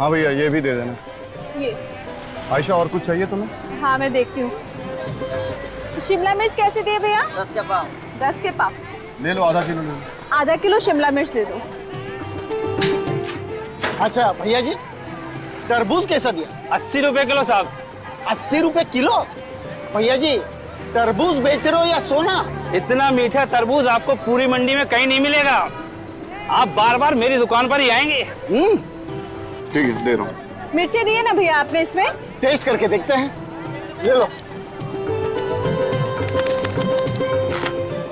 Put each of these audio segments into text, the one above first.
हाँ भैया ये भी दे देना। ये आयशा और कुछ चाहिए तुम्हें? हाँ मैं देखती हूँ। शिमला मिर्च कैसे दिए भैया? 10 के पाव। 10 के पाव ले लो, आधा किलो ले लो। आधा किलो शिमला मिर्च दे दो। अच्छा भैया जी, तरबूज कैसा दिया? 80 रुपए किलो साहब। 80 रुपए किलो? भैया जी तरबूज बेच रहे हो या सोना? इतना मीठा तरबूज आपको पूरी मंडी में कहीं नहीं मिलेगा। आप बार बार मेरी दुकान पर ही आएंगे। ठीक है दे रहा हूँ। मिर्ची दिए ना भैया आपने इसमें? टेस्ट करके देखते हैं। ले लो।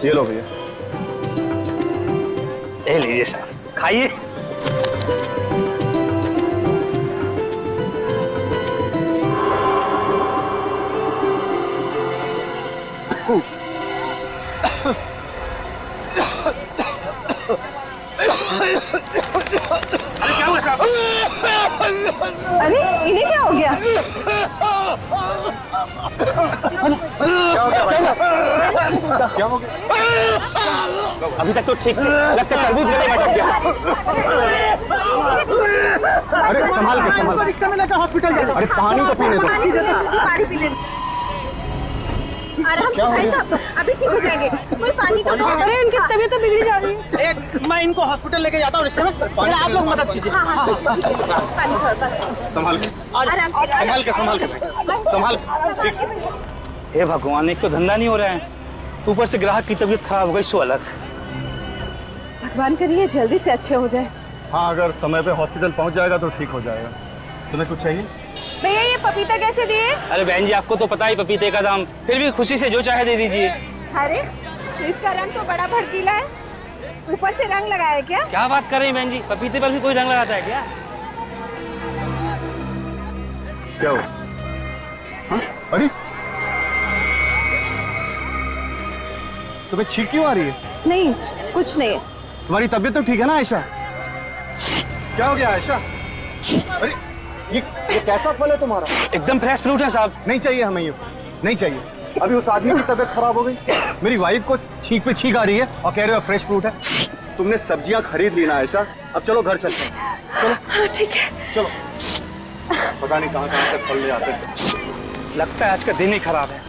ये लो भैया। ले लीजिए साहब, खाइए। अरे क्या हुआ साहब? अरे इन्हें क्या हो गया? क्या हो गया? अभी तक तो ठीक थे, लगता है तरबूज गले में अटक गया। अरे संभाल के रिक्शा में लेकर हॉस्पिटल जाओ। अरे पानी तो पीने दो। पानी पी ले। आराम से भाई साहब, अभी ठीक हो जाएंगे। कोई पानी तो दो। अरे इनकी तबीयत तो बिगड़ी जा रही है। मैं इनको हॉस्पिटल लेके जाता हूँ रिक्शा में। आप लोग मदद कीजिए। हाँ ठीक है। पानी थोड़ा संभाल के, आराम से। संभाल के ठीक से। हे भगवान, एक तो धंधा नहीं हो रहा है, ऊपर से ग्राहक की तबीयत खराब हो गई सो अलग। भगवान करिए जल्दी से अच्छे हो जाए। हाँ अगर समय पे हॉस्पिटल पहुंच जाएगा तो ठीक हो जाएगा। तुम्हें कुछ चाहिए? भैया ये पपीता कैसे दिए? अरे बहन जी, आपको तो पता ही पपीते का दाम, फिर भी खुशी से जो चाहे दे दीजिए। अरे इसका रंग तो बड़ा भड़कीला है, ऊपर से रंग लगाया क्या? क्या बात कर रही हैं बहन जी, पपीते पर भी कोई रंग लगाता है क्या? क्या हो? अरे तुम्हें छींक क्यों आ रही है? नहीं कुछ नहीं। तुम्हारी तबीयत तो ठीक है ना आयशा? क्या हो गया आयशा? अरे ये कैसा फल है तुम्हारा? एकदम फ्रेश फ्रूट है साहब। नहीं चाहिए हमें ये, नहीं चाहिए। अभी उस आदमी की तबीयत खराब हो गई, मेरी वाइफ को छींक पे छींक आ रही है और कह रहे हो फ्रेश फ्रूट है। तुमने सब्जियां खरीद ली ना आयशा, अब चलो घर चलते हैं। चलो ठीक है चलो। पता नहीं कहाँ कहाँ से फल ले आते हैं। लगता है आज का दिन ही खराब है,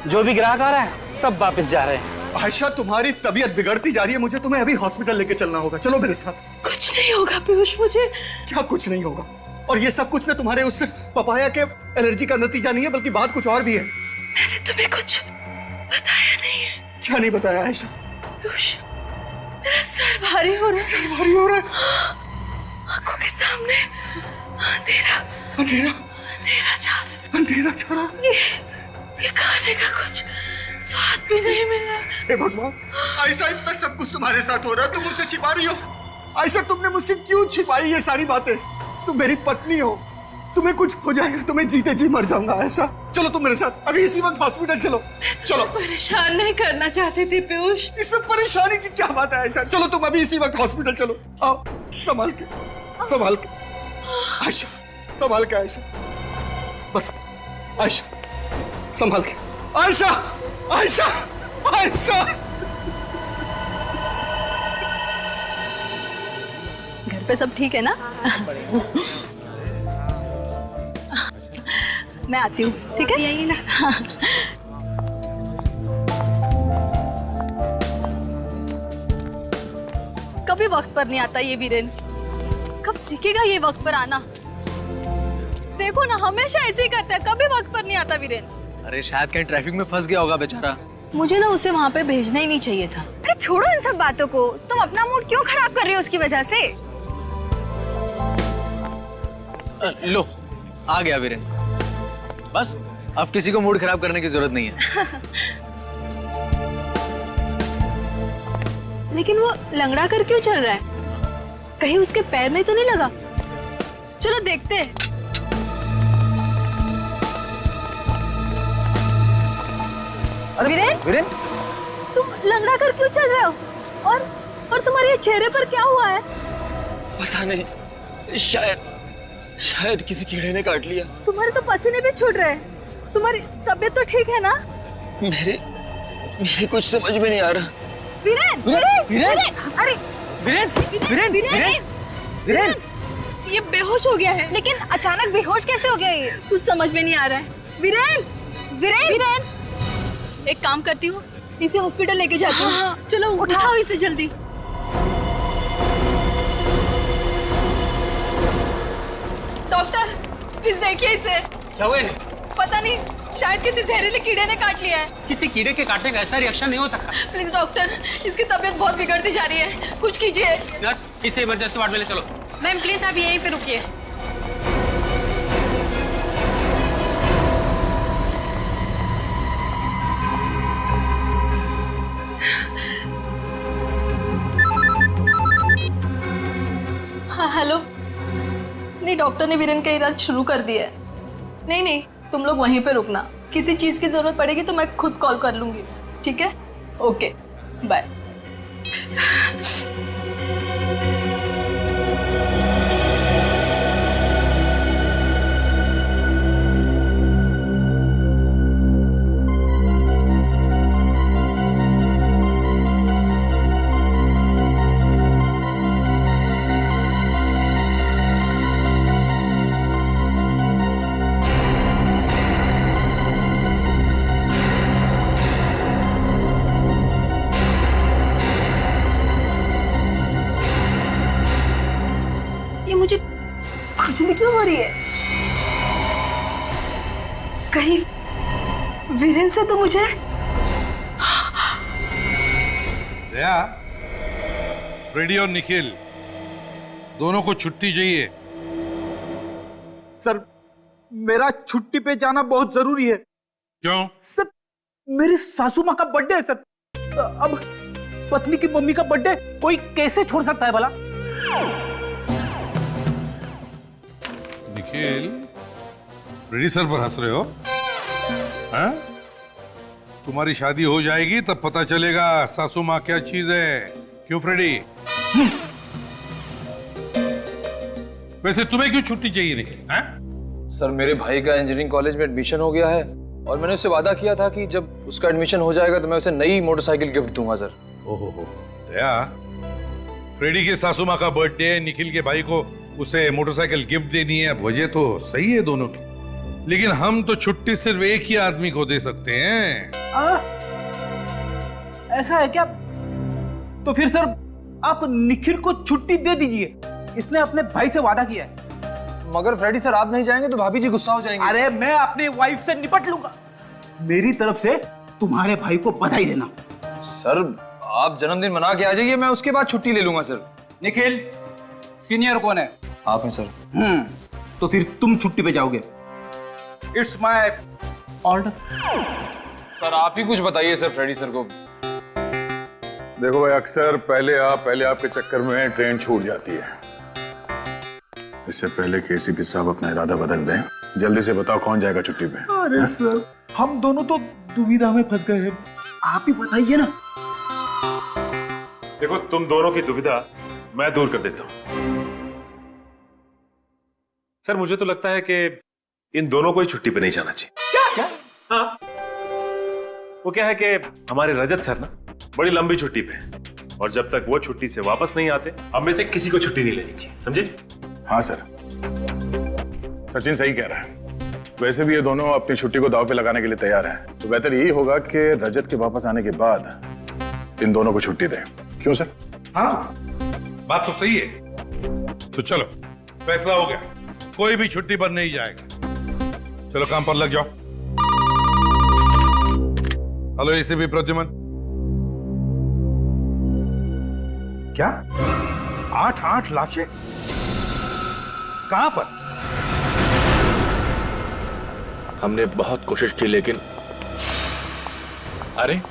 जो भी ग्राहक आ रहा है सब वापस जा रहे हैं। आयशा तुम्हारी तबीयत बिगड़ती जा रही है, मुझे तुम्हें अभी हॉस्पिटल लेके चलना होगा। चलो मेरे साथ। कुछ नहीं होगा पीयूष मुझे। क्या कुछ नहीं होगा? और ये सब कुछ ना तुम्हारे उस पपाया के एलर्जी का नतीजा नहीं है, बल्कि बात कुछ और भी है। मैंने तुम्हें कुछ बताया नहीं है। क्या नहीं बताया आयशा? पीयूष मेरा सर भारी हो रहा है। सर भारी हो रहा है। आंखों के सामने अंधेरा अंधेरा अंधेरा जा रहा है। अंधेरा छा रहा है। ये खाने का कुछ स्वाद भी नहीं मिल रहा। हे भगवान, आयशा इतना सब कुछ तुम्हारे साथ हो रहा है, तुम मुझसे छिपा रही हो। आयशा तुमने मुझसे क्यों छिपाई ये सारी बातें? तुम मेरी पत्नी हो, तुम्हें कुछ हो जाएगा तो मैं जीते जी मर जाऊंगा। आयशा चलो तुम मेरे साथ, अभी इसी वक्त हॉस्पिटल चलो। चलो। परेशान नहीं करना चाहती थी पीयूष। इसमें परेशानी की क्या बात है आयशा? चलो तुम अभी इसी वक्त हॉस्पिटल चलो। आओ संभाल के, संभाल के आयशा, संभाल के आयशा, बस आयशा संभाल के। आयशा आयशा आयशा। घर पे सब ठीक है ना? मैं आती हूँ, ठीक है? यही ना। कभी वक्त पर नहीं आता ये वीरेन, कब सीखेगा ये वक्त पर आना? देखो ना हमेशा ऐसे ही करता है, कभी वक्त पर नहीं आता वीरेन। अरे शायद कहीं ट्रैफिक में फंस गया होगा बेचारा। मुझे ना उसे वहाँ पे भेजना ही नहीं चाहिए था। अरे छोड़ो इन सब बातों को, तुम अपना मूड क्यों खराब कर रही हो उसकी वजह से? लो आ गया वीरेन, बस अब किसी को मूड खराब करने की जरूरत नहीं है। लेकिन वो लंगड़ा कर क्यों चल रहा है? कहीं उसके पैर में तो नहीं लगा? चलो देखते हैं। वीरेन, वीरेन तुम लंगड़ा कर क्यों चल रहे हो? और तुम्हारे चेहरे पर क्या हुआ है? पता नहीं, शायद किसी कीड़े ने काट लिया। तुम्हारे तो पसीने भी छूट रहे हैं। तुम्हारी तबीयत तो ठीक है ना? मेरे कुछ समझ में नहीं आ रहा। वीरेन, वीरेन, वीरेन, अरे वीरेन, वीरेन, वीरेन, वीरेन, ये बेहोश हो गया है। लेकिन अचानक बेहोश कैसे हो गया ये? कुछ समझ में नहीं आ रहा है। वीरेन, वीरेन, वीरेन, एक काम करती हूँ, इसे हॉस्पिटल लेके जाती हूँ। हाँ, चलो उठाओ इसे जल्दी। डॉक्टर, प्लीज देखिए इसे। क्या हुआ? पता नहीं, शायद किसी जहरीले कीड़े ने काट लिया है। किसी कीड़े के काटने का ऐसा रिएक्शन नहीं हो सकता। प्लीज डॉक्टर, इसकी तबीयत बहुत बिगड़ती जा रही है, कुछ कीजिए। नर्स, इसे इमरजेंसी वार्ड में ले चलो। मैम प्लीज आप यहीं पे रुकिए। हाँ हेलो। नहीं, डॉक्टर ने वीरेन का इलाज शुरू कर दिया है। नहीं नहीं, तुम लोग वहीं पे रुकना, किसी चीज की जरूरत पड़ेगी तो मैं खुद कॉल कर लूंगी, ठीक है? Okay bye. मुझे खुजली क्यों हो रही है? कहीं वीरेन से तो मुझे दया, फ्रेडी और निखिल दोनों को छुट्टी चाहिए। सर, मेरा छुट्टी पे जाना बहुत जरूरी है। क्यों? सर, मेरी सासू माँ का बर्थडे है सर। अब पत्नी की मम्मी का बर्थडे कोई कैसे छोड़ सकता है भला? निखिल, फ्रेडी सर पर हंस रहे हो? हाँ? तुम्हारी शादी हो जाएगी तब पता चलेगा सासू माँ क्या चीज है। क्यों फ्रेडी? वैसे तुम्हें क्यों छुट्टी चाहिए निखिल? हाँ? सर, मेरे भाई का इंजीनियरिंग कॉलेज में एडमिशन हो गया है और मैंने उससे वादा किया था कि जब उसका एडमिशन हो जाएगा तो मैं उसे नई मोटरसाइकिल गिफ्ट दूंगा सर। ओहो, दया, फ्रेडी के सासू माँ का बर्थडे है, निखिल के भाई को उसे मोटरसाइकिल गिफ्ट देनी है। वजह तो सही है दोनों की, लेकिन हम तो छुट्टी सिर्फ एक ही आदमी को दे सकते हैं। ऐसा है क्या? तो फिर सर आप निखिल को छुट्टी दे दीजिए, इसने अपने भाई से वादा किया है। मगर फ्रेडी सर, आप नहीं जाएंगे तो भाभी जी गुस्सा हो जाएंगे। अरे मैं अपनी वाइफ से निपट लूंगा। मेरी तरफ से तुम्हारे भाई को बधाई देना। सर, आप जन्मदिन मना के आ जाइए, मैं उसके बाद छुट्टी ले लूंगा सर। निखिल, सीनियर कौन है? आप हैं सर। तो फिर तुम छुट्टी पे जाओगे। It's my order. सर, आप ही कुछ बताइए सर फ्रेडी सर को। देखो भाई, अक्सर पहले आपके चक्कर में ट्रेन छूट जाती है। इससे पहले कि एसीपी साहब अपना इरादा बदल दें, जल्दी से बताओ कौन जाएगा छुट्टी पे? अरे सर, हम दोनों तो दुविधा में फंस गए हैं, आप ही बताइए ना। देखो, तुम दोनों की दुविधा मैं दूर कर देता हूं। सर, मुझे तो लगता है कि इन दोनों को ही छुट्टी पे नहीं जाना चाहिए। क्या? हाँ, वो क्या है कि हमारे रजत सर ना बड़ी लंबी छुट्टी पे हैं, और जब तक वो छुट्टी से वापस नहीं आते हम में से किसी को छुट्टी नहीं लेनी चाहिए, समझे? हाँ सर, सचिन सही कह रहा है। वैसे भी ये दोनों अपनी छुट्टी को दांव पे लगाने के लिए तैयार हैं, तो बेहतर यही होगा कि रजत के वापस आने के बाद इन दोनों को छुट्टी दें। क्यों सर? हाँ, बात तो सही है। तो चलो, फैसला हो गया, कोई भी छुट्टी पर नहीं जाएगा। चलो काम पर लग जाओ। Hello ACP Pradyuman. क्या 8 लाशें कहां पर? हमने बहुत कोशिश की लेकिन अरे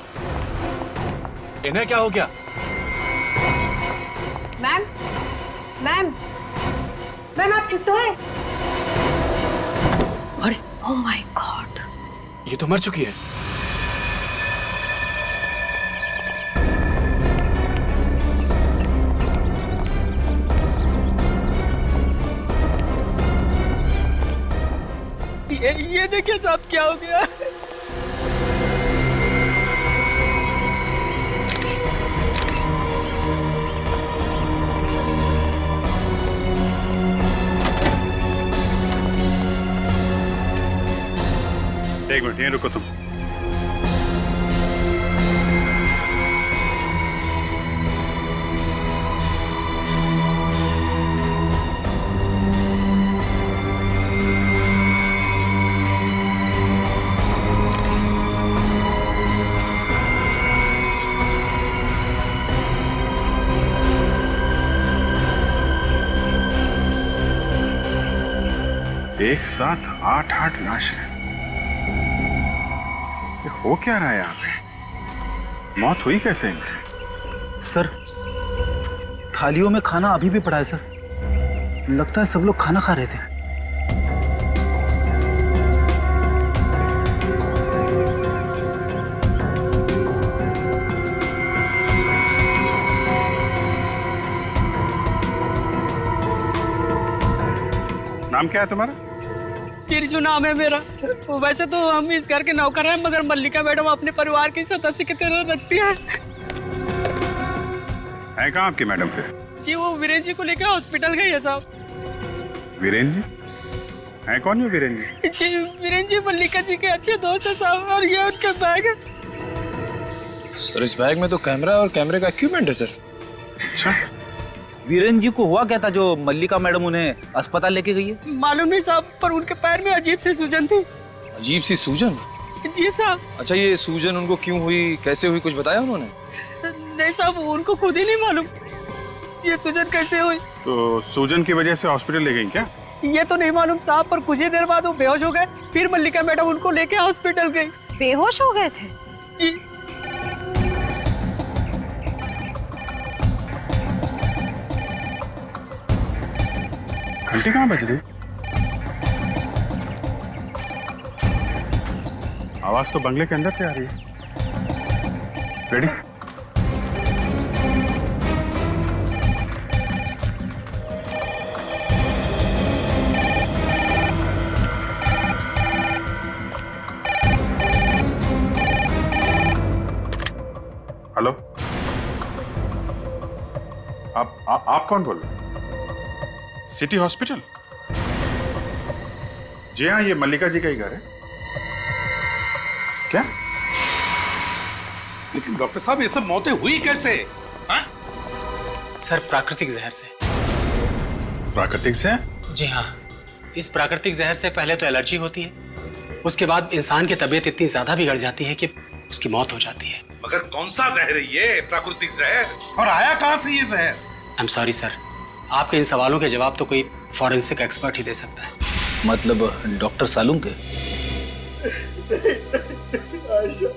इन्हें क्या हो गया? मैम, मैम, मैम आप ठीक तो है? अरे ओह माय गॉड, ये तो मर चुकी है। ये देखिए साहब, क्या हो गया? मिनट यहीं रुको तुम। एक साथ 8 लाशें। ये हो क्या रहा है यहाँ पे? मौत हुई कैसे इनकी? सर, थालियों में खाना अभी भी पड़ा है सर। लगता है सब लोग खाना खा रहे थे। नाम क्या है तुम्हारा? तिरजू नाम है मेरा। वैसे तो हम इस घर के नौकर हैं, मगर मल्लिका मैडम अपने परिवार के सदस्य की तरह रखती है। कहाँ आपकी मैडम फिर? जी वो वीरेन जी को लेकर हॉस्पिटल गई है साहब। वीरेन जी? है कौन है वीरेन जी? जी वीरेन जी मल्लिका जी के अच्छे दोस्त है साहब, और ये उनका बैग है। सर इस बैग में तो कैमरा और कैमरे का इक्विपमेंट है सर। अच्छा, वीरेन जी को हुआ क्या था जो मल्लिका मैडम उन्हें अस्पताल लेके गई है? मालूम नहीं साहब, पर उनके पैर में अजीब सी सूजन थी। अजीब सी सूजन? जी साहब। अच्छा ये सूजन उनको क्यों हुई, कैसे हुई, कुछ बताया उन्होंने? नहीं साहब, उनको खुद ही नहीं मालूम ये सूजन कैसे हुई। तो सूजन की वजह से हॉस्पिटल ले गई क्या? ये तो नहीं मालूम साहब, पर कुछ ही देर बाद वो बेहोश हो गए। फिर मल्लिका मैडम उनको लेके हॉस्पिटल गई। बेहोश हो गए थे? जी। घंटी कहाँ बज रही? आवाज तो बंगले के अंदर से आ रही है। रेडी? हेलो, आप कौन बोल रहे हैं? City hospital? जी हाँ, ये मल्लिका जी का ही घर है। क्या? लेकिन डॉक्टर साहब ये सब मौतें हुई कैसे? सर प्राकृतिक जहर से। प्राकृतिक से? जी हाँ, इस प्राकृतिक जहर से पहले तो एलर्जी होती है, उसके बाद इंसान की तबीयत इतनी ज्यादा बिगड़ जाती है कि उसकी मौत हो जाती है। मगर कौन सा जहर है ये प्राकृतिक जहर, और आया कहां से ये जहर? आई एम सॉरी सर, आपके इन सवालों के जवाब तो कोई फॉरेंसिक एक्सपर्ट ही दे सकता है। मतलब डॉक्टर सालूम के? आयशा,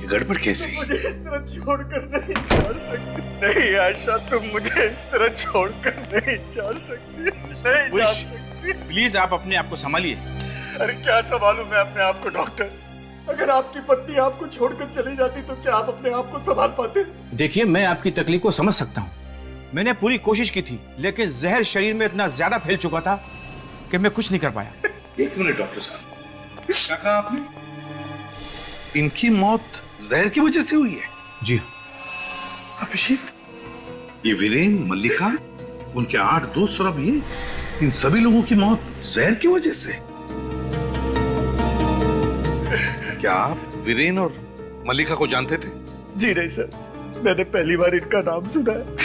ये गड़बड़ कैसी? मुझे इस तरह छोड़कर नहीं जा सकती। नहीं आयशा, तुम मुझे इस तरह छोड़कर नहीं जा सकती, नहीं जा सकती। प्लीज आप अपने आप को संभालिए। अरे क्या संभालूं मैं अपने आप को डॉक्टर? अगर आपकी पत्नी आपको छोड़कर चली जाती तो क्या आप अपने आप को संभाल पाते? देखिए, मैं आपकी तकलीफ को समझ सकता हूँ। मैंने पूरी कोशिश की थी, लेकिन जहर शरीर में इतना ज्यादा फैल चुका था कि मैं कुछ नहीं कर पाया। एक मिनट डॉक्टर साहब, क्या कहा आपने? इनकी मौत जहर की वजह से हुई है? जी अभिषेक, ये वीरेन, मल्लिका, उनके 8 दोस्त और अब ये, इन सभी लोगों की मौत जहर की वजह से? क्या आप वीरेन और मल्लिका को जानते थे? जी नहीं सर, मैंने पहली बार इनका नाम सुना है।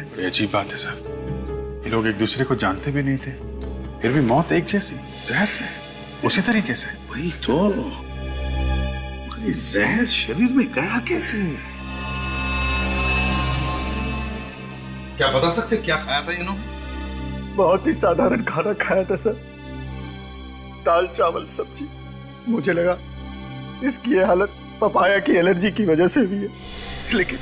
बड़ी अजीब बात है सर, ये लोग एक दूसरे को जानते भी नहीं थे, फिर भी मौत एक जैसी, जहर से, उसी तरीके से। वही तो, मगर ये जहर शरीर में गया कैसे? क्या बता सकते क्या खाया था इन्होंने? बहुत ही साधारण खाना खाया था सर, दाल चावल सब्जी। मुझे लगा इसकी ये हालत पपाया की एलर्जी की वजह से हुई है, लेकिन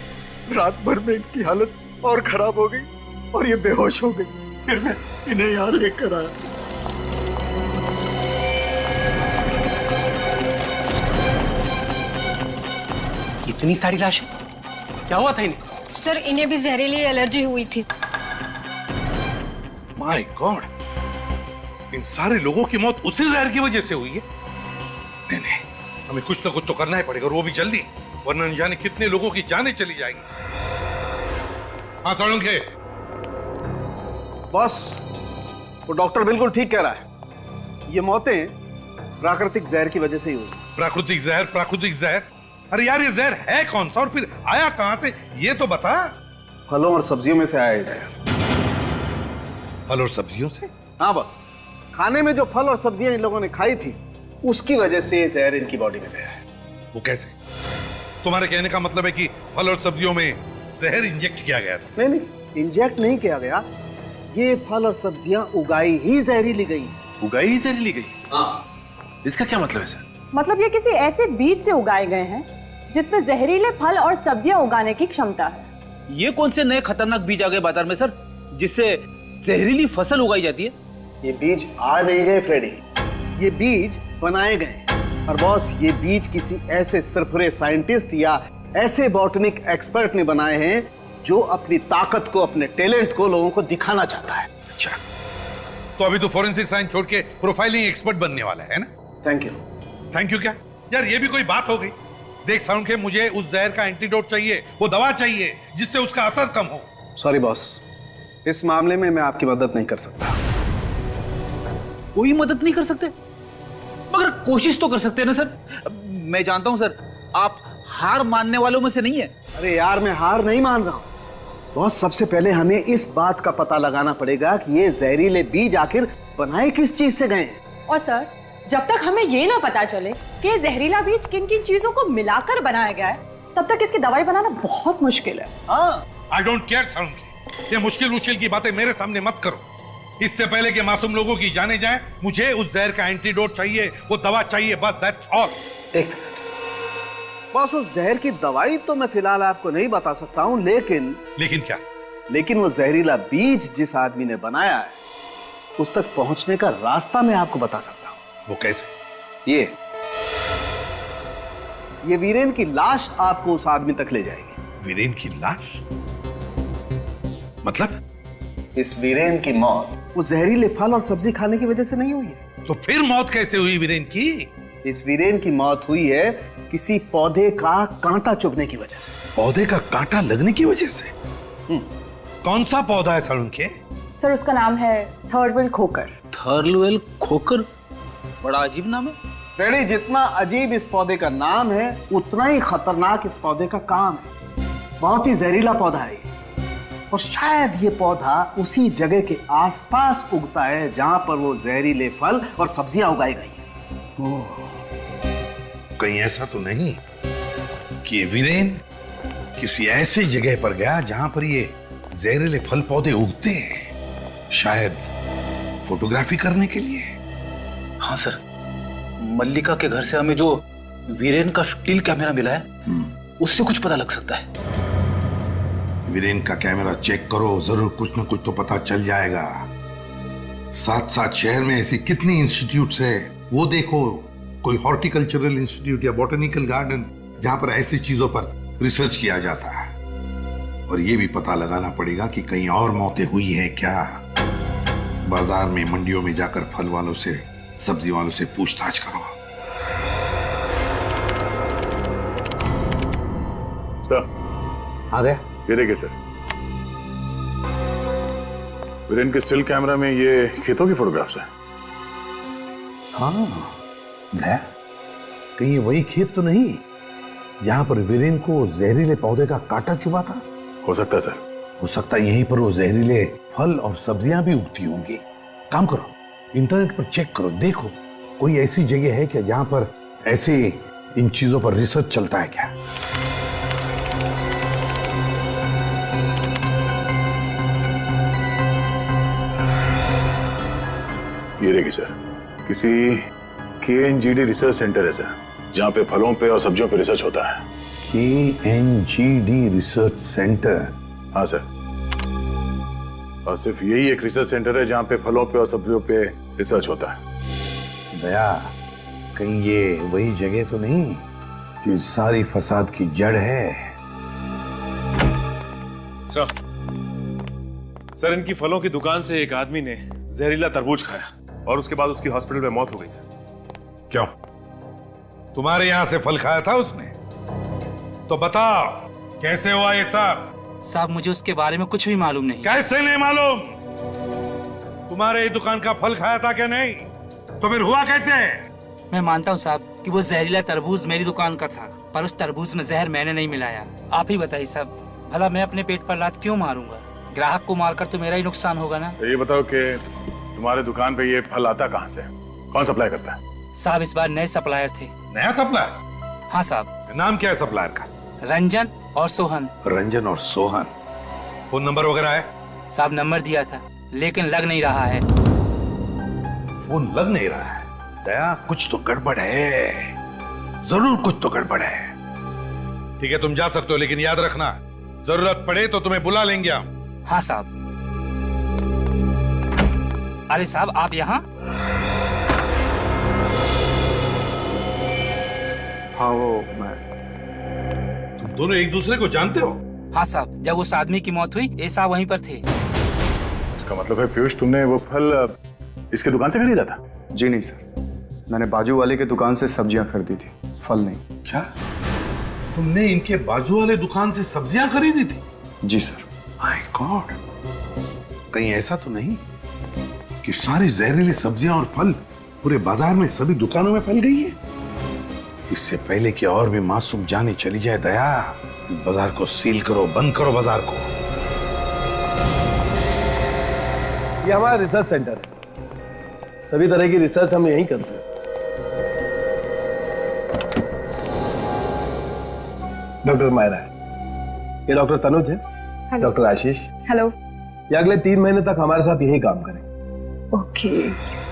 रात भर में इनकी हालत और खराब हो गई और ये बेहोश हो गई। फिर मैं इन्हें यहाँ लेकर आया। इतनी सारी लाशें, क्या हुआ था इन्हें? सर इन्हें भी जहरीली एलर्जी हुई थी। माय गॉड, इन सारे लोगों की मौत उसी जहर की वजह से हुई है। नहीं नहीं, हमें कुछ ना कुछ तो करना ही पड़ेगा, और वो भी जल्दी, वरना न जाने कितने लोगों की जानें चली जाएंगी। हाँ सालुंखे। बॉस, वो डॉक्टर बिल्कुल ठीक कह रहा है। ये मौतें प्राकृतिक जहर की वजह से ही हुई। प्राकृतिक जहर, प्राकृतिक जहर? अरे यार, ये जहर है कौन सा और फिर आया कहां से, ये तो बता। फलों और सब्जियों में से आया जहर। फल और सब्जियों से? हाँ बस, खाने में जो फल और सब्जियां इन लोगों ने खाई थी उसकी वजह से ये जहर इनकी बॉडी में गया है। वो कैसे? तुम्हारे कहने का मतलब है कि फल और सब्जियों में जहर इंजेक्ट किया गया था? नहीं, इंजेक्ट नहीं किया गया, ये फल और सब्जियां उगाई ही जहरीली गई। उगाई ही जहरीली गई? हाँ। इसका क्या मतलब है सर? मतलब ये किसी ऐसे बीज से उगाए गए हैं जिसमें जहरीले फल और सब्जियां उगाने की क्षमता है। ये कौन से नए खतरनाक बीज आ गए बाजार में सर, जिससे जहरीली फसल उगाई जाती है? ये बीज आ नहीं गए फ्रेडी, ये बीज बनाए गए। और बॉस, ये बीज किसी ऐसे सरफरे साइंटिस्ट या ऐसे बॉटनिक एक्सपर्ट ने बनाए हैं जो अपनी ताकत को, अपने टैलेंट को लोगों को दिखाना चाहता है। अच्छा, तो अभी तो फॉरेंसिक साइंस छोड़ के प्रोफाइलिंग एक्सपर्ट बनने वाला है ना? Thank you. थैंक यू क्या यार, ये भी कोई बात हो गई? देख साउंड के, मुझे उस जहर का एंटीडोट चाहिए, वो दवा चाहिए जिससे उसका असर कम हो। सॉरी बॉस, इस मामले में मैं आपकी मदद नहीं कर सकता। कोई मदद नहीं कर सकते? मगर कोशिश तो कर सकते हैं ना सर। मैं जानता हूं सर, आप हार मानने वालों में से नहीं है। अरे यार, मैं हार नहीं मान रहा हूं बॉस। सबसे पहले हमें इस बात का पता लगाना पड़ेगा कि ये जहरीले बीज आखिर बनाए किस चीज से गए। और सर, जब तक हमें ये ना पता चले कि जहरीला बीज किन किन चीजों को मिलाकर बनाया गया है, तब तक इसकी दवाई बनाना बहुत मुश्किल है। आई डोंट केयर साउंड की, ये मुश्किल की बातें मेरे सामने मत करो। इससे पहले कि मासूम लोगों की जाने जाए, मुझे उस जहर का एंटीडोट चाहिए, वो दवा चाहिए, बस दैट्स ऑल। एक मिनट बॉस, उस जहर की दवाई तो मैं फिलहाल आपको नहीं बता सकता हूं, लेकिन क्या? लेकिन वो जहरीला बीज जिस आदमी ने बनाया है उस तक पहुंचने का रास्ता मैं आपको बता सकता हूं। वो कैसे? ये वीरेन की लाश आपको उस आदमी तक ले जाएगी। वीरेन की लाश? मतलब? इस वीरेन की मौत वो जहरीले फल और सब्जी खाने की वजह से नहीं हुई है। तो फिर मौत कैसे हुई वीरेन की? इस वीरेन की मौत हुई है किसी पौधे का कांटा चुभने की वजह से। पौधे का कांटा लगने की वजह से? कौन सा पौधा है सर उनके? सर, उसका नाम है थर्डवेल खोकर। थर्डवेल खोकर? बड़ा अजीब नाम है फ्रेडी। जितना अजीब इस पौधे का नाम है, उतना ही खतरनाक इस पौधे का काम है। बहुत ही जहरीला पौधा है और शायद ये पौधा उसी जगह के आसपास उगता है जहां पर वो जहरीले फल और सब्जियां उगाई गई हैं। कहीं ऐसा तो नहीं कि ये वीरेन किसी ऐसी जगह पर गया जहां पर ये जहरीले फल पौधे उगते हैं, शायद फोटोग्राफी करने के लिए? हाँ सर, मल्लिका के घर से हमें जो वीरेन का स्टिल कैमरा मिला है उससे कुछ पता लग सकता है। वीरेन का कैमरा चेक करो, जरूर कुछ ना कुछ तो पता चल जाएगा। साथ साथ शहर में ऐसी कितनी इंस्टीट्यूट्स है, वो देखो। कोई हॉर्टिकल्चरल इंस्टीट्यूट या बॉटनिकल गार्डन जहां पर ऐसी चीजों पर रिसर्च किया जाता है। और ये भी पता लगाना पड़ेगा कि कहीं और मौतें हुई है क्या। बाजार में, मंडियों में जाकर फल वालों से, सब्जी वालों से पूछताछ करो। सर आ गया? ये देखिए सर, वीरेन के स्टिल कैमरा में ये खेतों की फोटोग्राफ्स है। हाँ, दया, कहीं ये वही खेत तो नहीं जहां पर वीरेन को जहरीले पौधे का कांटा चुभा था? हो सकता है सर। हो सकता है यहीं पर वो जहरीले फल और सब्जियां भी उगती होंगी। काम करो, इंटरनेट पर चेक करो, देखो कोई ऐसी जगह है क्या जहां पर ऐसे इन चीजों पर रिसर्च चलता है क्या। ये देखिए सर, किसी KNGD रिसर्च सेंटर है सर, जहां पे फलों पे और सब्जियों पे रिसर्च होता है। KNGD research centre? हाँ सर, और सिर्फ यही एक रिसर्च सेंटर है जहां पे फलों पे और सब्जियों पे रिसर्च होता है। दया, कहीं ये वही जगह तो नहीं कि सारी फसाद की जड़ है? सर, इनकी फलों की दुकान से एक आदमी ने जहरीला तरबूज खाया और उसके बाद उसकी हॉस्पिटल में मौत हो गई सर। क्यों? तुम्हारे यहां से फल खाया था उसने? तो बताओ कैसे हुआ ये सब? साहब, मुझे उसके बारे में कुछ भी मालूम नहीं। कैसे नहीं मालूम? तुम्हारे दुकान का फल खाया था क्या नहीं? तो फिर हुआ कैसे? मैं मानता हूँ साहब कि वो जहरीला तरबूज मेरी दुकान का था, पर उस तरबूज में जहर मैंने नहीं मिलाया। आप ही बताइए साहब, भला मैं अपने पेट पर लात क्यों मारूंगा? ग्राहक को मारकर तो मेरा ही नुकसान होगा ना। तो ये बताओ कि तुम्हारे दुकान पे ये फल आता कहाँ से? कौन सप्लाई करता है? साहब इस बार नए सप्लायर थे। नया सप्लायर? हाँ साहब। नाम क्या है सप्लायर का? रंजन और सोहन। रंजन और सोहन। फोन नंबर वगैरह है? साहब नंबर दिया था लेकिन लग नहीं रहा है। फोन लग नहीं रहा है? दया, कुछ तो गड़बड़ है, जरूर कुछ तो गड़बड़ है। ठीक है, तुम जा सकते हो, लेकिन याद रखना जरूरत पड़े तो तुम्हें बुला लेंगे हम। हाँ साहब। अरे साहब आप यहाँ? हाँ वो मैं। तुम दोनों एक दूसरे को जानते हो? हाँ साहब, जब उस आदमी की मौत हुई ये साहब वहीं पर थे। इसका मतलब है पीयूष, तुमने वो फल इसके दुकान से खरीदा था? जी नहीं सर, मैंने बाजू वाले की दुकान से सब्जियां खरीदी थी, फल नहीं। क्या तुमने इनके बाजू वाले दुकान से सब्जियां खरीदी थी? जी सर। माय गॉड, कहीं ऐसा तो नहीं कि सारी जहरीली सब्जियां और फल पूरे बाजार में सभी दुकानों में फैल गई है? इससे पहले कि और भी मासूम जाने चली जाए दया, बाजार को सील करो, बंद करो बाजार को। ये हमारा रिसर्च सेंटर है, सभी तरह की रिसर्च हम यहीं करते हैं। डॉक्टर मायरा है, ये डॉक्टर तनुज है, डॉक्टर आशीष। हेलो। ये अगले 3 महीने तक हमारे साथ यही काम करेंगे। ओके।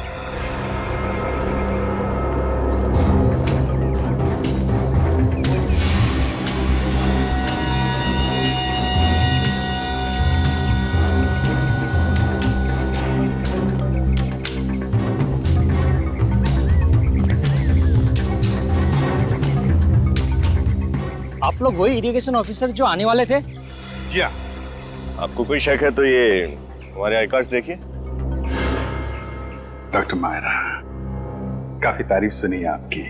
आप लोग वही इरिगेशन ऑफिसर जो आने वाले थे? जी हाँ। आपको कोई शक है तो ये हमारे आई कार्ड देखिए। डॉक्टर मायरा, काफी तारीफ सुनी है आपकी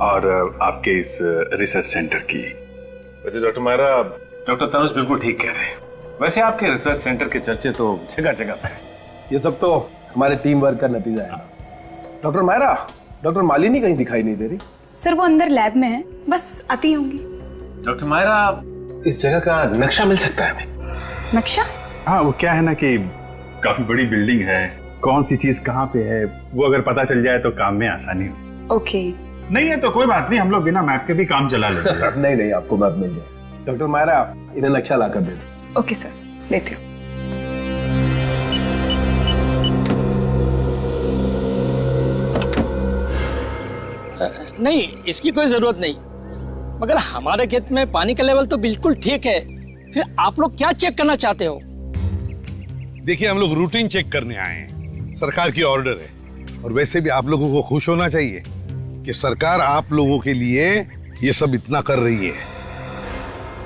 और आपके इस रिसर्च सेंटर की। वैसे डॉक्टर मायरा, डॉक्टर तनुज बिल्कुल ठीक कह रहे हैं। वैसे आपके रिसर्च सेंटर के चर्चे तो जगह जगह पे हैं। ये सब तो हमारे टीम वर्क का नतीजा है। डॉक्टर मायरा, डॉक्टर मालिनी कहीं दिखाई नहीं दे रही। सर वो अंदर लैब में है, बस आती होंगी। डॉक्टर मायरा, इस जगह का नक्शा मिल सकता है हमें? नक्शा? हाँ, वो क्या है ना कि काफी बड़ी बिल्डिंग है, कौन सी चीज कहाँ पे है वो अगर पता चल जाए तो काम में आसानी हो। ओके। नहीं है तो कोई बात नहीं, हम लोग बिना मैप के भी काम चला लेंगे। नहीं नहीं, आपको मैप मिल जाए। डॉक्टर मायरा, इन्हें नक्शा लाकर दे दो। ओके सर, देती हूँ। नहीं, इसकी कोई जरूरत नहीं, मगर हमारे खेत में पानी का लेवल तो बिल्कुल ठीक है, फिर आप लोग क्या चेक करना चाहते हो? देखिए, हम लोग रूटीन चेक करने आए हैं, सरकार की ऑर्डर है। और वैसे भी आप लोगों को खुश होना चाहिए कि सरकार आप लोगों के लिए ये सब इतना कर रही है।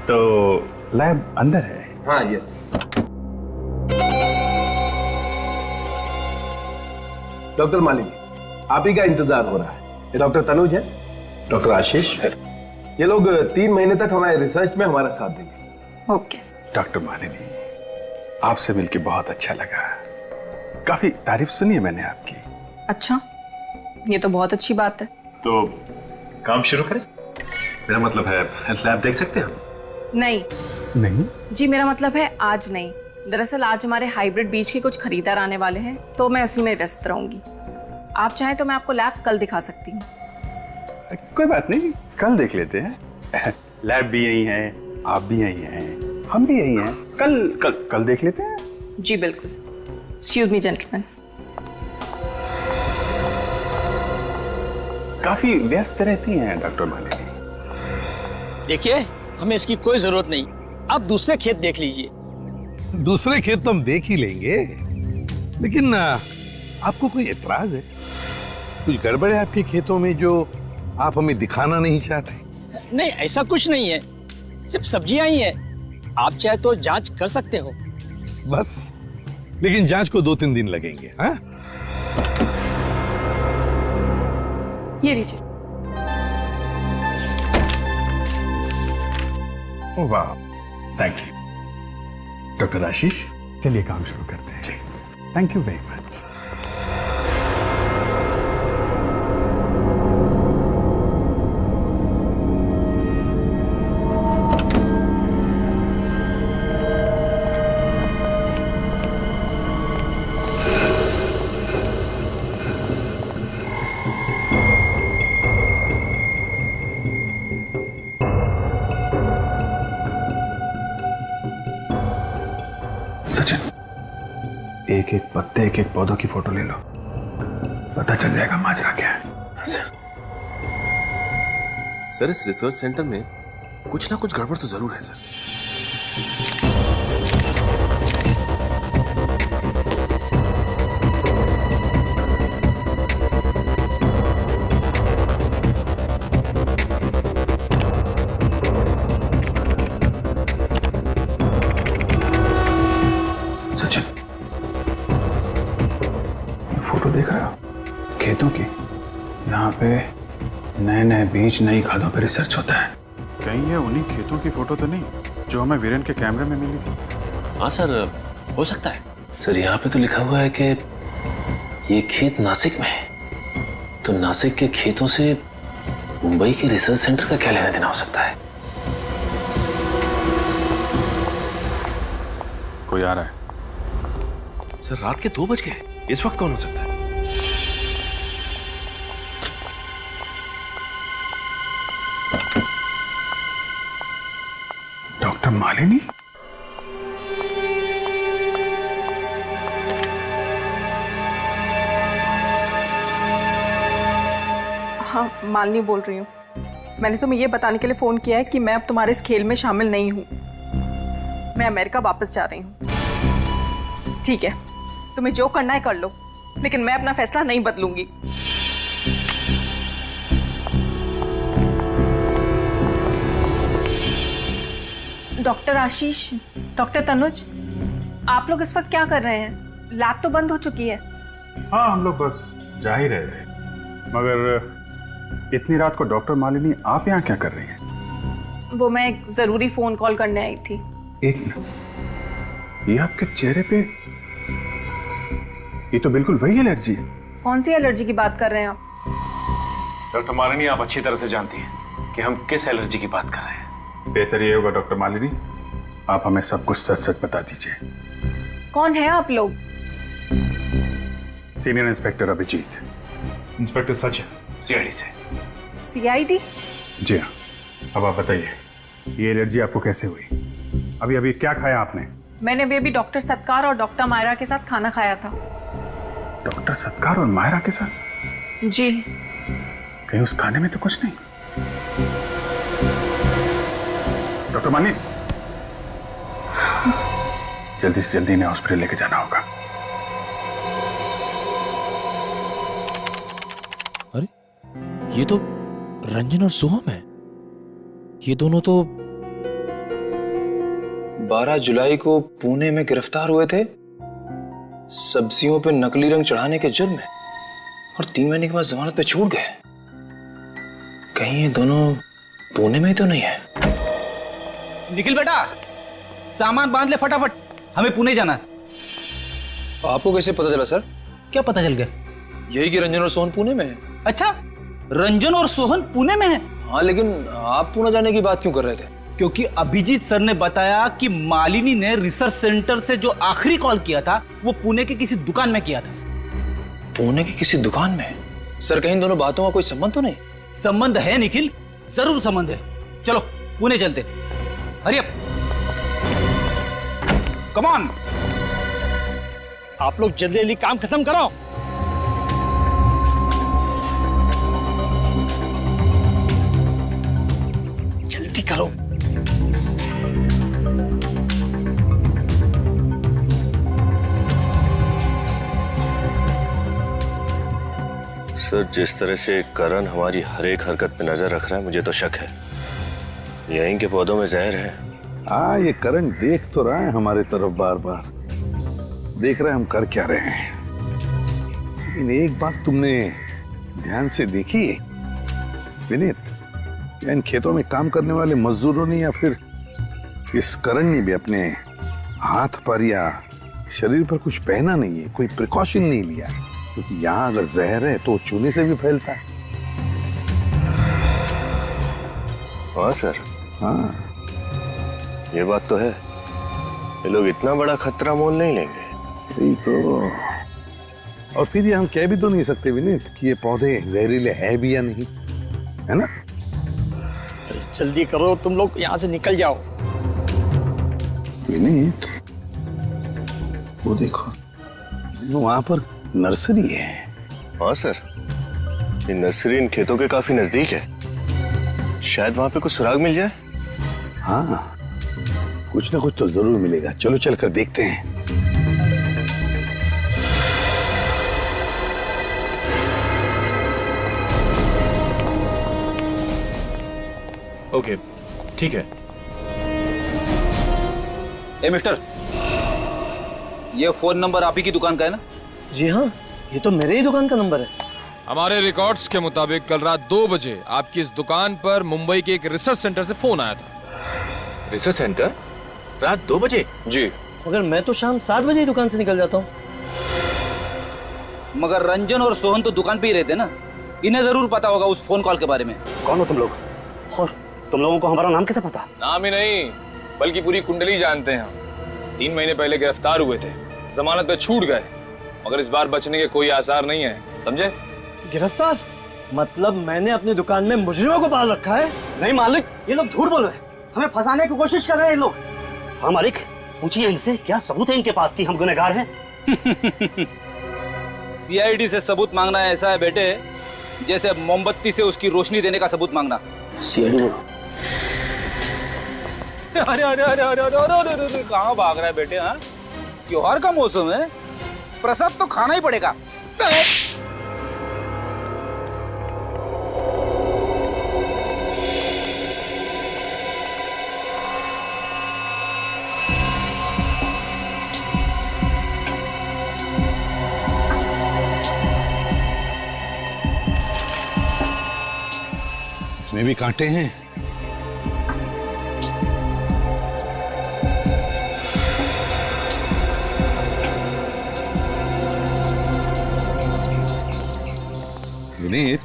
तो लैब अंदर है? हाँ, यस। डॉक्टर मालिनी, आप ही का इंतजार हो रहा है। ये डॉक्टर तनुज है, डॉक्टर आशीष है। ये लोग 3 महीने तक हमारे रिसर्च में हमारा साथ देंगे। ओके। डॉक्टर मालिनी, आपसे मिलके बहुत अच्छा लगा, काफी तारीफ सुनी है मैंने आपकी। अच्छा, ये तो बहुत अच्छी बात है। तो काम शुरू करें? मेरा मतलब है लैब देख सकते हैं हम? नहीं नहीं जी, मेरा मतलब है आज नहीं। दरअसल आज हमारे हाइब्रिड बीज के कुछ खरीदार आने वाले हैं, तो मैं उसी में व्यस्त रहूंगी। आप चाहें तो मैं आपको लैब कल दिखा सकती हूँ। कोई बात नहीं, कल देख लेते हैं। लैब भी यही है, आप भी यही हैं, हम भी यही हैं। कल देख लेते हैं। जी बिल्कुल। Excuse me gentleman. काफी व्यस्त रहती हैं डॉक्टर मालिनी। देखिए, हमें इसकी कोई जरूरत नहीं, आप दूसरे खेत देख लीजिए। दूसरे खेत तो हम देख ही लेंगे, लेकिन आपको कोई एतराज है? कुछ गड़बड़ है आपके खेतों में जो आप हमें दिखाना नहीं चाहते? नहीं, ऐसा कुछ नहीं है, सिर्फ सब्जियां ही है। आप चाहे तो जांच कर सकते हो। बस, लेकिन जांच को 2-3 दिन लगेंगे। हाँ? ये लीजिए। ओह वाह, थैंक यू। डॉक्टर आशीष, चलिए काम शुरू करते हैं। जी, thank you very much. Sachin, एक एक पत्ते, एक एक पौधों की फोटो ले लो, पता चल जाएगा माजरा क्या है। सर इस रिसर्च सेंटर में कुछ ना कुछ गड़बड़ तो जरूर है सर। सचिन, फोटो देख रहे हो खेतों की? यहाँ पे नए नए बीज, नई खादों पे रिसर्च होता है। कहीं ये उन्हीं खेतों की फोटो तो नहीं जो हमें वीरेन के कैमरे में मिली थी? हाँ सर, हो सकता है। सर यहाँ पे तो लिखा हुआ है कि ये खेत नासिक में है, तो नासिक के खेतों से मुंबई के रिसर्च सेंटर का क्या लेना देना हो सकता है? कोई आ रहा है। सर रात के 2 बज गए, इस वक्त कौन हो सकता है? डॉक्टर मालिनी? हाँ, मालिनी बोल रही हूँ। मैंने तुम्हें ये बताने के लिए फ़ोन किया है कि मैं अब तुम्हारे इस खेल में शामिल नहीं हूँ। मैं अमेरिका वापस जा रही हूँ। ठीक है, तुम्हें जो करना है कर लो, लेकिन मैं अपना फैसला नहीं बदलूंगी। डॉक्टर आशीष, डॉक्टर तनुज, आप लोग इस वक्त क्या कर रहे हैं? लैब तो बंद हो चुकी है। हाँ, हम लोग बस जा ही रहे थे, मगर इतनी रात को डॉक्टर मालिनी आप यहाँ क्या कर रही हैं? वो मैं एक जरूरी फोन कॉल करने आई थी। एक मिनट, ये आपके चेहरे पे, ये तो बिल्कुल वही एलर्जी है। कौन सी एलर्जी की बात कर रहे हैं आप? डॉक्टर मालिनी, आप अच्छी तरह से जानती हैं कि हम किस एलर्जी की बात कर रहे हैं। बेहतर ये होगा डॉक्टर मालिनी, आप हमें सब कुछ सच सच बता दीजिए। कौन है आप लोग? Senior inspector Abhijeet. Inspector Sachin, CID से। सीआईडी? जी हाँ। अब आप बताइए, ये एलर्जी आपको कैसे हुई? अभी अभी क्या खाया आपने? मैंने अभी डॉक्टर सत्कार और डॉक्टर मायरा के साथ खाना खाया था। डॉक्टर सत्कार और मायरा के साथ? जी। कहीं उस खाने में तो कुछ नहीं? डॉक्टर मालिनी, जल्दी से जल्दी इन्हें हॉस्पिटल लेके जाना होगा। अरे ये तो रंजन और सोहम है। ये दोनों तो 12 जुलाई को पुणे में गिरफ्तार हुए थे सब्जियों पे नकली रंग चढ़ाने के जुर्म में, और 3 महीने के बाद जमानत पे छूट गए। कहीं ये दोनों पुणे में ही तो नहीं है? निखिल बेटा, सामान बांध ले फटाफट, हमें पुणे जाना है। आपको कैसे पता चला सर? क्या पता चल गया? यही कि रंजन और सोहन पुणे में है। अच्छा, रंजन और सोहन पुणे में है? हाँ, लेकिन आप पुणे जाने की बात क्यों कर रहे थे? क्योंकि अभिजीत सर ने बताया कि मालिनी ने रिसर्च सेंटर से जो आखिरी कॉल किया था वो पुणे के किसी दुकान में किया था। पुणे की किसी दुकान में? सर कहीं दोनों बातों का कोई संबंध तो नहीं? संबंध है निखिल, जरूर संबंध है। चलो पुणे चलते, हरी अप, कम ऑन। आप लोग जल्दी जल्दी काम खत्म करो। जल्दी करो। सर जिस तरह से करण हमारी हर एक हरकत पे नजर रख रहा है, मुझे तो शक है यहीं के पौधों में जहर है। हाँ, ये करण देख तो रहा है हमारे तरफ, बार बार देख रहे हैं हम कर क्या रहे हैं। लेकिन एक बात तुमने ध्यान से देखी विनीत, या इन खेतों में काम करने वाले मजदूरों ने या फिर इस करण ने भी अपने हाथ पर या शरीर पर कुछ पहना नहीं है, कोई प्रिकॉशन नहीं लिया, क्योंकि यहाँ अगर जहर है तो चूने से भी फैलता है। हाँ सर, हाँ ये बात तो है। ये लोग इतना बड़ा खतरा मोल नहीं लेंगे। यही तो, और फिर ये हम कह भी तो नहीं सकते विनीत कि ये पौधे जहरीले है भी या नहीं, है ना? अरे जल्दी करो, तुम लोग यहाँ से निकल जाओ। विनीत, वो देखो, वहां पर नर्सरी है। हाँ सर, ये नर्सरी इन खेतों के काफी नजदीक है। शायद वहां पे कुछ सुराग मिल जाए। हाँ, कुछ ना कुछ तो जरूर मिलेगा। चलो चलकर देखते हैं। ओके, ठीक है। ए मिस्टर, ये फोन नंबर आप ही की दुकान का है ना? जी हाँ, ये तो मेरे ही दुकान का नंबर है। हमारे रिकॉर्ड्स के मुताबिक कल रात 2 बजे आपकी इस दुकान पर मुंबई के एक रिसर्च सेंटर से फोन आया था। Research centre? रात 2 बजे? जी। मगर मैं तो शाम 7 बजे ही दुकान से निकल जाता हूँ। मगर रंजन और सोहन तो दुकान पे ही रहते ना, इन्हें जरूर पता होगा उस फोन कॉल के बारे में। कौन हो तुम लोग? और तुम लोगों को हमारा नाम कैसे पता? नाम ही नहीं, बल्कि पूरी कुंडली जानते हैं हम। 3 महीने पहले गिरफ्तार हुए थे, जमानत पे छूट गए, मगर इस बार बचने के कोई आसार नहीं है, समझे? गिरफ्तार? मतलब मैंने अपनी दुकान में मुजरिमों को पाल रखा है? नहीं मालिक, ये लोग झूठ बोल रहे हैं, हमें फंसाने की कोशिश कर रहे हैं ये लोग। हाँ मालिक, पूछिए इनसे क्या सबूत है इनके पास कि हम गुनहगार हैं। सीआईडी से सबूत मांगना ऐसा है बेटे, जैसे मोमबत्ती से उसकी रोशनी देने का सबूत मांगना। सीआईडी बोलो। अरे अरे अरे अरे अरे अरे अरे अरे कहाँ भाग रहा है बेटे? हाँ, त्योहार का मौसम है, प्रसाद तो खाना ही पड़ेगा। इसमें भी कांटे हैं। विनीत,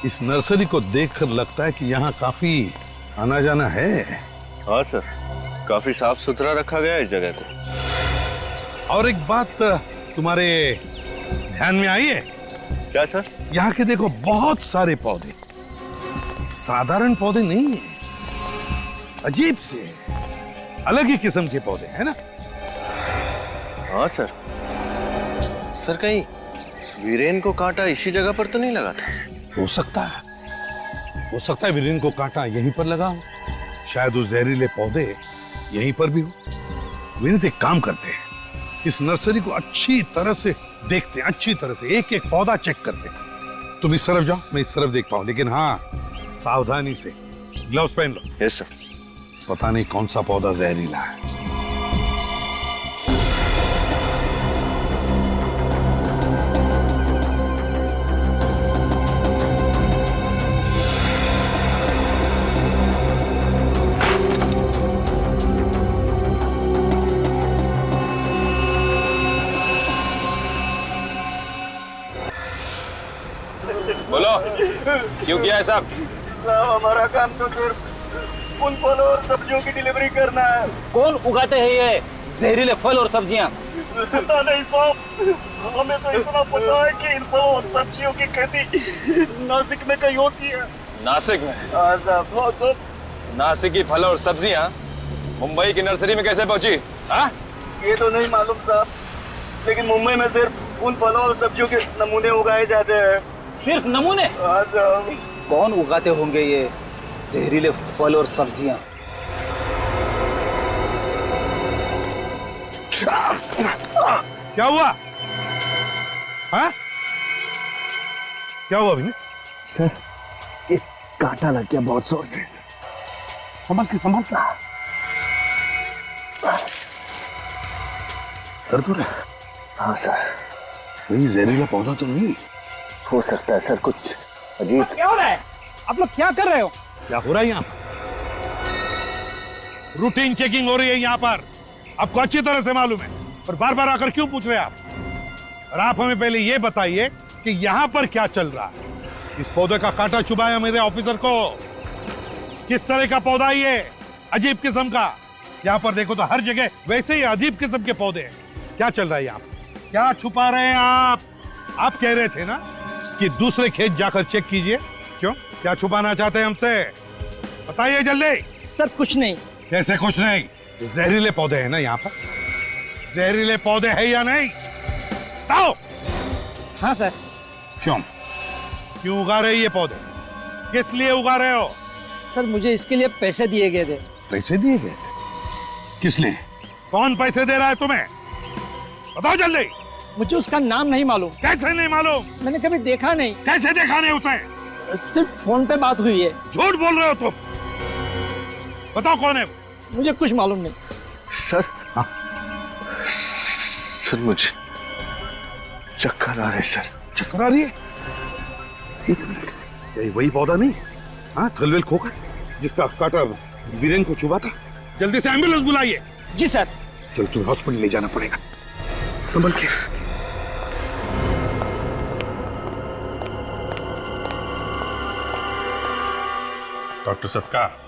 इस नर्सरी को देखकर लगता है कि यहाँ काफी आना जाना है। हाँ सर, काफी साफ सुथरा रखा गया है इस जगह को। और एक बात तुम्हारे ध्यान में आई है? क्या सर? यहाँ के देखो बहुत सारे पौधे, साधारण पौधे नहीं है, अजीब से अलग ही किस्म के पौधे हैं ना? हाँ सर। सर कहीं वीरेन को कांटा इसी जगह पर तो नहीं लगा था? हो सकता है वीरेन को कांटा यहीं पर लगा हो, शायद वो जहरीले पौधे यहीं पर भी हो। विनीत, एक काम करते हैं, इस नर्सरी को अच्छी तरह से देखते हैं, अच्छी तरह से एक एक पौधा चेक करते हैं। तुम इस तरफ जाओ, मैं इस तरफ देखता हूं, लेकिन हाँ सावधानी से। ग्लव्स पहन लो। Yes sir. पता नहीं कौन सा पौधा जहरीला है। बोलो, क्यों किया है सब? हमारा काम तो सिर्फ उन फलों और सब्जियों की डिलीवरी करना है। कौन उगाते हैं ये जहरीले फल और सब्जियां? पता नहीं साहब, हमें तो इतना पता है कि इन फलों और सब्जियों की खेती नासिक में कहीं होती है। नासिक में? हाँ साहब। नासिक की फल और सब्जियां मुंबई की नर्सरी में कैसे पहुंची? हाँ? ये तो नहीं मालूम साहब, लेकिन मुंबई में सिर्फ उन फलों और सब्जियों के नमूने उगाए जाते हैं। सिर्फ नमूने? हाँ साहब। कौन उगाते होंगे ये जहरीले फल और सब्जियां? क्या हुआ? हाँ? क्या हुआ विनीत? सर, ये कांटा लग गया बहुत जोर से। संभाल के दर्द हो रहा है? हाँ सर। नहीं, जहरीला पौधा तो नहीं हो सकता है सर, कुछ अजीब। क्या हो रहा है? आप लोग क्या कर रहे हो? क्या हो रहा है यहाँ? रूटीन चेकिंग हो रही है यहाँ पर, आपको अच्छी तरह से मालूम है, और बार बार आकर क्यों पूछ रहे हैं आप? और आप हमें पहले ये बताइए कि यहाँ पर क्या चल रहा है? इस पौधे का कांटा चुभाया मेरे ऑफिसर को। किस तरह का पौधा ये? अजीब किस्म का। यहाँ पर देखो तो हर जगह वैसे ही अजीब किस्म के पौधे हैं। क्या चल रहा है यहाँ पर? क्या छुपा रहे हैं आप? आप कह रहे थे ना कि दूसरे खेत जाकर चेक कीजिए। क्यों, क्या छुपाना चाहते हैं हमसे? बताइए जल्दी। सर कुछ नहीं। कैसे कुछ नहीं? जहरीले पौधे हैं ना यहाँ पर, जहरीले पौधे हैं या नहीं? बताओ। हाँ सर। क्यों क्यों उगा रहे ये पौधे? किस लिए उगा रहे हो? सर मुझे इसके लिए पैसे दिए गए थे। पैसे दिए गए थे? किस लिए? कौन पैसे दे रहा है तुम्हें? बताओ जल्दी। मुझे उसका नाम नहीं मालूम। कैसे नहीं मालूम? मैंने कभी देखा नहीं। कैसे देखा नहीं उसे? सिर्फ फोन पे बात हुई है। झूठ बोल रहे हो तुम। बताओ कौन है? मुझे कुछ मालूम नहीं। सर सर मुझे चक्कर आ रहे सर। चक्कर आ रही है? एक मिनट, यही वही पौधा नहीं? हाँ, थलवेल खोखर जिसका कांटा वीरेन को चुभा था। जल्दी से एम्बुलेंस बुलाइए। जी सर। चल तुम्हें हॉस्पिटल ले जाना पड़ेगा, संभल के। डॉक्टर सत्कार।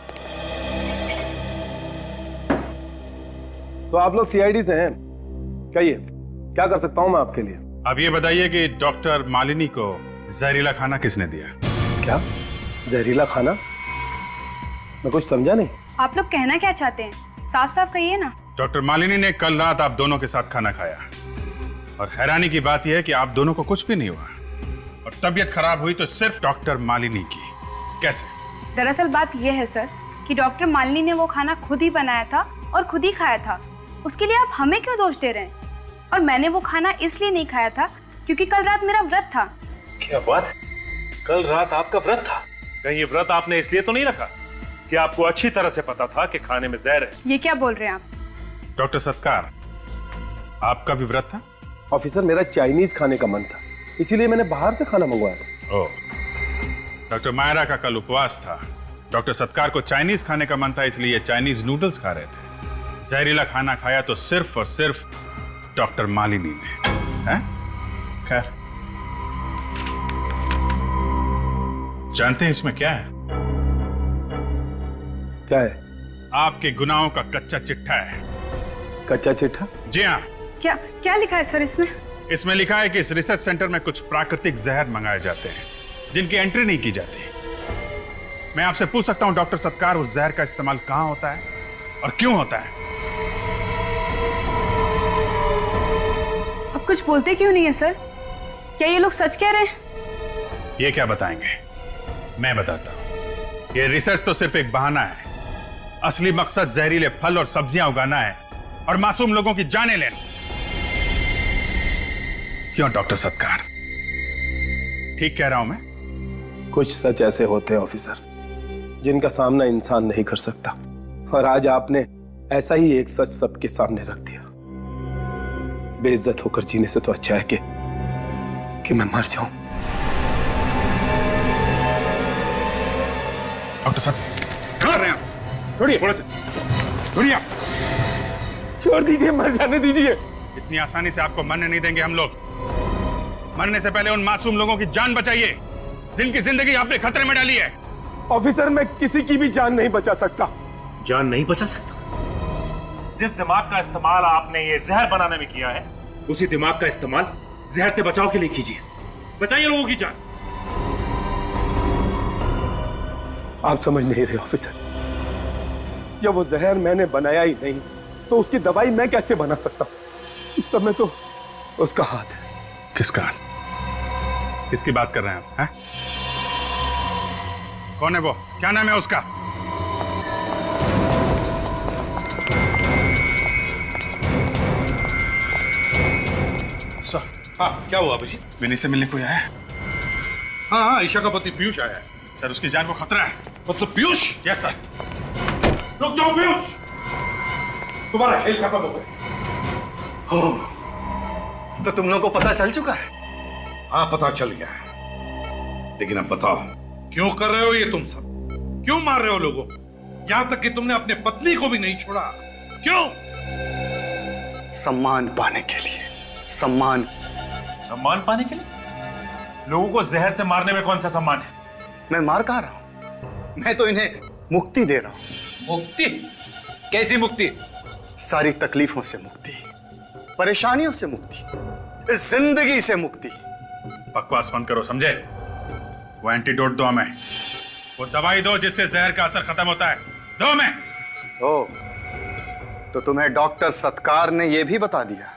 तो आप लोग सीआईडी से हैं, कहिए क्या कर सकता हूं मैं आपके लिए? अब ये बताइए कि डॉक्टर मालिनी को जहरीला खाना किसने दिया? क्या जहरीला खाना? मैं कुछ समझा नहीं। आप लोग कहना क्या चाहते हैं? साफ साफ कहिए ना। डॉक्टर मालिनी ने कल रात आप दोनों के साथ खाना खाया और हैरानी की बात यह है कि आप दोनों को कुछ भी नहीं हुआ और तबीयत खराब हुई तो सिर्फ डॉक्टर मालिनी की। कैसे? दरअसल बात यह है सर कि डॉक्टर मालिनी ने वो खाना खुद ही बनाया था और खुद ही खाया था। उसके लिए आप हमें क्यों दोष दे रहे हैं? और मैंने वो खाना इसलिए नहीं खाया था क्योंकि कल रात मेरा व्रत था। क्या बात? कल रात आपका व्रत था? कहीं ये व्रत आपने इसलिए तो नहीं रखा कि आपको अच्छी तरह से पता था कि खाने में जहर है? ये क्या बोल रहे हैं आप? डॉक्टर सत्कार, आपका भी व्रत था? ऑफिसर, मेरा चाइनीज खाने का मन था, इसीलिए मैंने बाहर से खाना मंगवाया था। ओह, डॉक्टर मायरा का कल उपवास था। डॉक्टर सत्कार को चाइनीज खाने का मन था, इसलिए चाइनीज नूडल्स खा रहे थे। जहरीला खाना खाया तो सिर्फ और सिर्फ डॉक्टर मालिनी ने। हैं? खैर, जानते हैं इसमें क्या है? क्या है? आपके गुनाहों का कच्चा चिट्ठा है। कच्चा चिट्ठा? जी हाँ। क्या क्या लिखा है सर इसमें? इसमें लिखा है कि इस रिसर्च सेंटर में कुछ प्राकृतिक जहर मंगाए जाते हैं जिनकी एंट्री नहीं की जाती। मैं आपसे पूछ सकता हूं डॉक्टर सत्कार, उस जहर का इस्तेमाल कहां होता है और क्यों होता है? आप कुछ बोलते क्यों नहीं है सर? क्या ये लोग सच कह रहे हैं? ये क्या बताएंगे, मैं बताता हूं। ये रिसर्च तो सिर्फ एक बहाना है। असली मकसद जहरीले फल और सब्जियां उगाना है और मासूम लोगों की जानें लेना। क्यों डॉक्टर सत्कार, ठीक कह रहा हूं मैं? कुछ सच ऐसे होते हैं ऑफिसर जिनका सामना इंसान नहीं कर सकता, और आज आपने ऐसा ही एक सच सबके सामने रख दिया। बेइज्जत होकर जीने से तो अच्छा है कि मैं मर जाऊं। डॉक्टर साहब कर रहे हैं? छोड़िए, थोड़े से छोड़िए, छोड़ दीजिए, मर जाने दीजिए। इतनी आसानी से आपको मरने नहीं देंगे हम लोग। मरने से पहले उन मासूम लोगों की जान बचाइए जिनकी जिंदगी आपने खतरे में डाली है। ऑफिसर, मैं किसी की भी जान नहीं बचा सकता। जान नहीं बचा सकता? जिस दिमाग का इस्तेमाल आपने ये जहर बनाने में किया है, उसी दिमाग का इस्तेमाल जहर से बचाव के लिए कीजिए। बचाइए लोगों की जान। आप समझ नहीं रहे ऑफिसर, जब वो जहर मैंने बनाया ही नहीं तो उसकी दवाई मैं कैसे बना सकता हूं? इस समय तो उसका हाथ है। किसका हाथ? किसकी बात कर रहे हैं आप? हैं? कौन है वो? क्या नाम है उसका? सर, हाँ क्या हुआ अभिजीत? विनी से मिलने कोई आया है? हाँ हाँ, ईशा का पति पीयूष आया है। सर, उसकी जान को खतरा है। मतलब पीयूष? Yes sir. रुक जाओ पीयूष, तुम्हारा खेल खत्म हो गया। तो तुम लोगों को पता चल चुका है? हाँ पता चल गया है, लेकिन अब बताओ क्यों कर रहे हो ये तुम सब? क्यों मार रहे हो लोगों को? यहां तक कि तुमने अपने पत्नी को भी नहीं छोड़ा। क्यों? सम्मान पाने के लिए। सम्मान। सम्मान पाने के लिए? लोगों को जहर से मारने में कौन सा सम्मान है? मैं मार कहा रहा हूं, मैं तो इन्हें मुक्ति दे रहा हूं। मुक्ति? कैसी मुक्ति? सारी तकलीफों से मुक्ति, परेशानियों से मुक्ति, इस जिंदगी से मुक्ति। बकवास बंद करो, समझे? वो एंटीडोट दो हमें, वो दवाई दो जिससे जहर का असर खत्म होता है। दो हमें। ओ, तो तुम्हें डॉक्टर सत्कार ने यह भी बता दिया।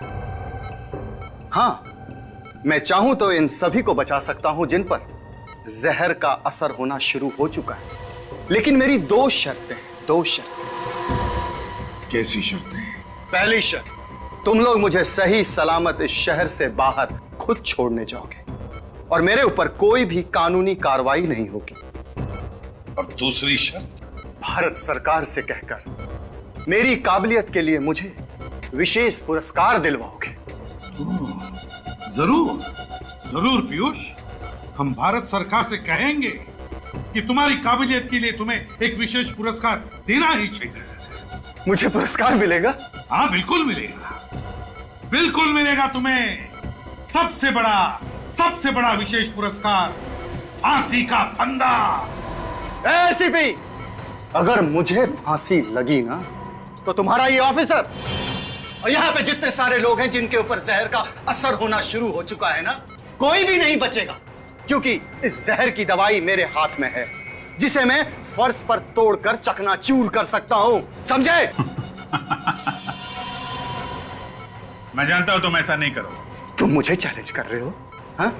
हाँ, मैं चाहूं तो इन सभी को बचा सकता हूं जिन पर जहर का असर होना शुरू हो चुका है, लेकिन मेरी दो शर्तें हैं, दो शर्तें। कैसी शर्तें? पहली शर्त, तुम लोग मुझे सही सलामत इस शहर से बाहर खुद छोड़ने जाओगे और मेरे ऊपर कोई भी कानूनी कार्रवाई नहीं होगी। और दूसरी शर्त? भारत सरकार से कहकर मेरी काबिलियत के लिए मुझे विशेष पुरस्कार दिलवाओगे। जरूर जरूर पीयूष, हम भारत सरकार से कहेंगे कि तुम्हारी काबिलियत के लिए तुम्हें एक विशेष पुरस्कार देना ही चाहिए। मुझे पुरस्कार मिलेगा? हाँ बिल्कुल मिलेगा, बिल्कुल मिलेगा तुम्हें। सबसे बड़ा विशेष पुरस्कार, फांसी का फंदा। एसीपी, अगर मुझे फांसी लगी ना तो तुम्हारा ये ऑफिसर और यहाँ पे जितने सारे लोग हैं जिनके ऊपर जहर का असर होना शुरू हो चुका है ना, कोई भी नहीं बचेगा, क्योंकि इस जहर की दवाई मेरे हाथ में है, जिसे मैं फर्श पर तोड़कर चकनाचूर कर सकता हूं, समझे? मैं जानता हूं तुम ऐसा नहीं करोगे। तुम मुझे चैलेंज कर रहे हो? हाँ,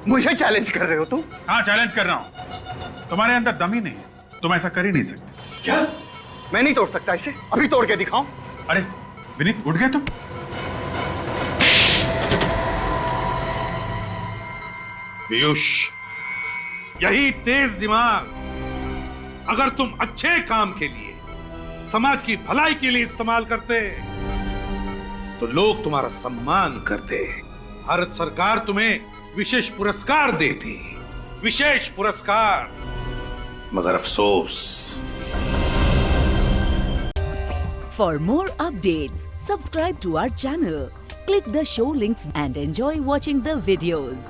मुझे चैलेंज कर रहे हो तुम? हाँ, चैलेंज कर रहा हूं। तुम्हारे अंदर दम ही नहीं है, तुम ऐसा कर ही नहीं सकते। क्या? मैं नहीं तोड़ सकता इसे? अभी तोड़ के दिखाऊं? अरे विनीत, उठ गए तुम? पीयूष, यही तेज दिमाग अगर तुम अच्छे काम के लिए, समाज की भलाई के लिए इस्तेमाल करते तो लोग तुम्हारा सम्मान करते। भारत सरकार तुम्हें विशेष पुरस्कार देती, विशेष पुरस्कार। मगर अफसोस। For more updates, subscribe to our channel, click the show links and enjoy watching the videos.